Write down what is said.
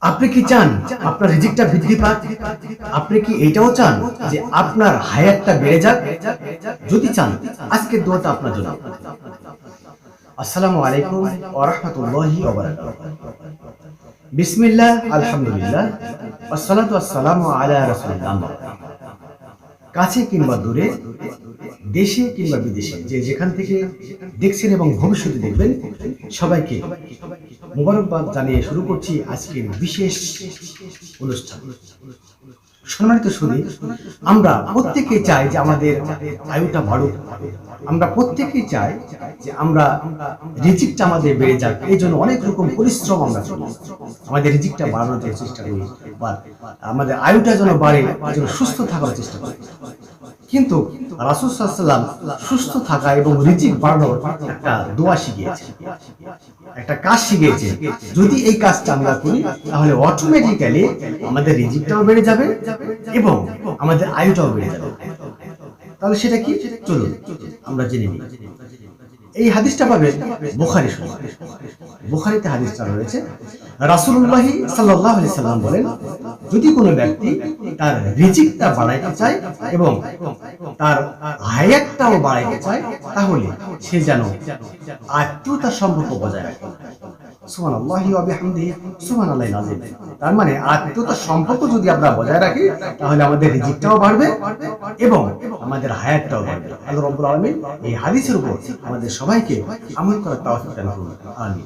আপনি কি চান আপনার রিজিকটা বৃদ্ধি পাক? আপনি কি এটাও চান যে আপনার হায়াতটা বেড়ে যাক? যদি চান, আজকের দোয়াটা আপনার জন্য। আসসালামু আলাইকুম ওয়া রাহমাতুল্লাহি ওয়া বারাকাতুহু। বিসমিল্লাহ, আলহামদুলিল্লাহ, ওয়াসসালাতু ওয়াসসালামু আলা রাসূলিল্লাহ। কাছে কিংবা দূরে, দেশে কিংবা বিদেশে, যে যেখান থেকে দেখছেন এবং ভবিষ্যতে দেখবেন, সবাইকে মোবারকবাদ জানিয়ে শুরু করছি আজকের বিশেষ অনুষ্ঠান। সম্মানিত সুধী, আমরা প্রত্যেকেই চাই যে আমাদের আয়ুটা বাড়ুক। আমরা প্রত্যেকেই চাই যে আমরা রিজিকটা আমাদের বেড়ে যাক। এই জন্য অনেক রকম পরিশ্রম আমরা করি, আমাদের রিজিকটা বাড়ানোর চেষ্টা করি, বা আমাদের আয়ুটা যেন বাড়ে, যেন সুস্থ থাকার চেষ্টা করি। কিন্তু রাসূল সাল্লাল্লাহু আলাইহি ওয়াসাল্লাম সুস্থ থাকা এবং রিজিক বাড়ানোর একটা দোয়া শিখিয়েছে, একটা কাজ শিখিয়েছে। যদি এই কাজটা আমরা করি, তাহলে অটোমেটিক্যালি আমাদের রিজিকটাও বেড়ে যাবে এবং আমাদের আয়ুটাও বেড়ে যাবে। তাহলে সেটা কি, চলুন আমরা জেনে নিই। এই হাদিসটা পাবেন বুখারী শরীফ। বুখারীতে হাদিসটা রয়েছে, রাসূলুল্লাহ সাল্লাল্লাহু আলাইহি সাল্লাম বলেন, যদি কোনো ব্যক্তি তার রিজিকটা বাড়াইতে চায় এবং তার হায়াতটাও বাড়াইতে চায়, তাহলে সে যেন আত্মীয়তার সম্পর্ক বজায় রাখে। সুবহানাল্লাহি ওয়া বিহামদিহি সুবহানাল্লাহিল আযীম। তার মানে আত্মীয়তার সম্পর্ক যদি আমরা বজায় রাখি, তাহলে আমাদের রিজিকটাও বাড়বে এবং আমাদের হায়াতটাও বাড়বে। আল্লাহ রাব্বুল আলামিন এই হাদিসের উপর আমাদের সবাইকে আমল করার তৌফিক দান করুন। আমিন।